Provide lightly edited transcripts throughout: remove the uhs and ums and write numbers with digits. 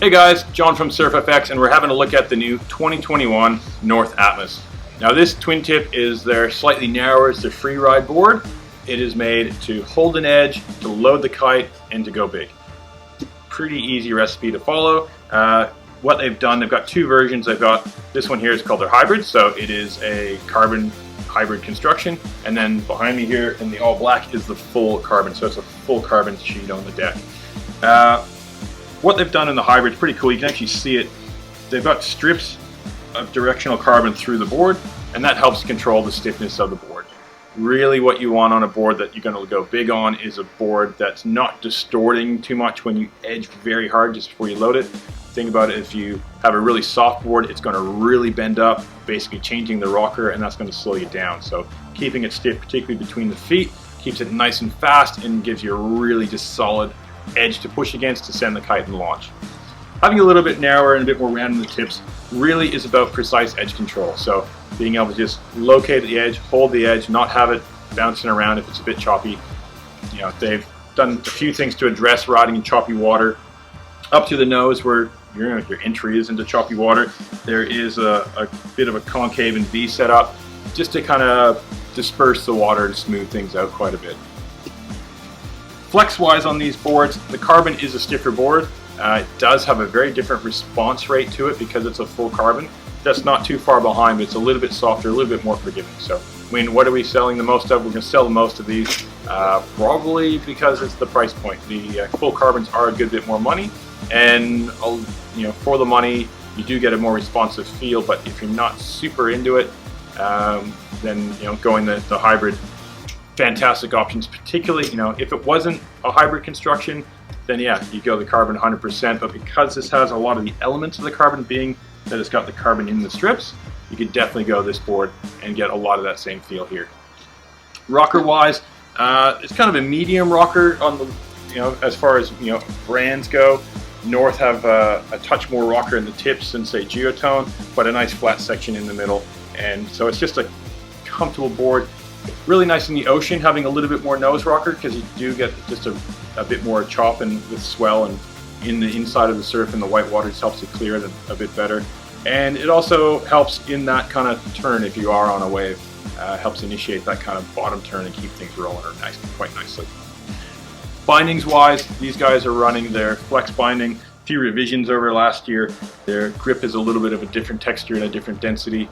Hey guys, John from SurfFX, and we're having a look at the new 2021 North Atmos. Now this twin tip is their slightly narrower, it's their free ride board. It is made to hold an edge, to load the kite, and to go big. Pretty easy recipe to follow. What they've done, they've got two versions. They've got, this one here is called their hybrid, so it is a carbon hybrid construction, and then behind me here in the all black is the full carbon, so it's a full carbon sheet on the deck. What they've done in the hybrid is pretty cool. You can actually see it. They've got strips of directional carbon through the board, and that helps control the stiffness of the board. Really what you want on a board that you're going to go big on is a board that's not distorting too much when you edge very hard just before you load it. Think about it, if you have a really soft board, it's going to really bend up, basically changing the rocker, and that's going to slow you down. So keeping it stiff, particularly between the feet, keeps it nice and fast and gives you a really just solid edge to push against to send the kite and launch. Having a little bit narrower and a bit more round in the tips really is about precise edge control. So being able to just locate the edge, hold the edge, not have it bouncing around if it's a bit choppy. You know, they've done a few things to address riding in choppy water. Up to the nose where your entry is into choppy water, there is a bit of a concave and V set up just to kind of disperse the water and smooth things out quite a bit. Flex-wise on these boards, the carbon is a stiffer board. It does have a very different response rate to it because it's a full carbon. That's not too far behind, but it's a little bit softer, a little bit more forgiving. So, I mean, what are we selling the most of? We're going to sell the most of these, probably because it's the price point. The full carbons are a good bit more money, and you know, for the money, you do get a more responsive feel. But if you're not super into it, then you know, going the hybrid. Fantastic options, particularly, you know, if it wasn't a hybrid construction, then yeah, you go the carbon 100%, but because this has a lot of the elements of the carbon being that it's got the carbon in the strips, you could definitely go this board and get a lot of that same feel here. Rocker wise, it's kind of a medium rocker on the, you know, as far as, you know, brands go. North have a touch more rocker in the tips than say Geotone, but a nice flat section in the middle, and so it's just a comfortable board. Really nice in the ocean, having a little bit more nose rocker, because you do get just a bit more chop and with swell, and in the inside of the surf and the white water just helps to clear it a bit better. And it also helps in that kind of turn if you are on a wave. Helps initiate that kind of bottom turn and keep things rolling quite nicely. Bindings wise, these guys are running their flex binding. A few revisions over last year. Their grip is a little bit of a different texture and a different density.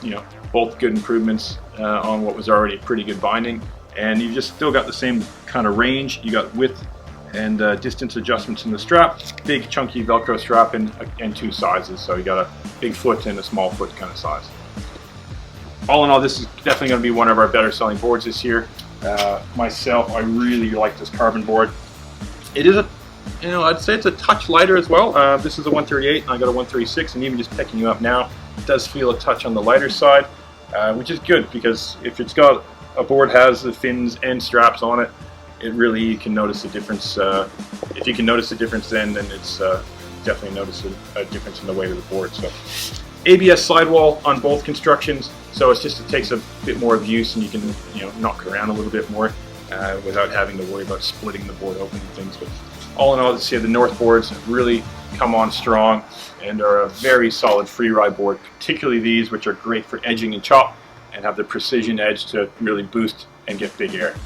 You know, both good improvements on what was already a pretty good binding, and you've just still got the same kind of range. You got width and distance adjustments in the strap, big chunky Velcro strap, and two sizes, so you got a big foot and a small foot kind of size. All in all, this is definitely going to be one of our better selling boards this year. Myself, I really like this carbon board. It is I'd say it's a touch lighter as well. This is a 138 and I got a 136, and even just picking you up now, it does feel a touch on the lighter side, which is good, because if it's got a board has the fins and straps on it, it really, you can notice a difference. If you can notice a difference then it's definitely notice a difference in the weight of the board. So ABS sidewall on both constructions, so it's just, it takes a bit more of use, and you can, you know, knock around a little bit more without having to worry about splitting the board open and things. But all in all, let's say the North boards have really come on strong and are a very solid free ride board, particularly these, which are great for edging and chop and have the precision edge to really boost and get big air.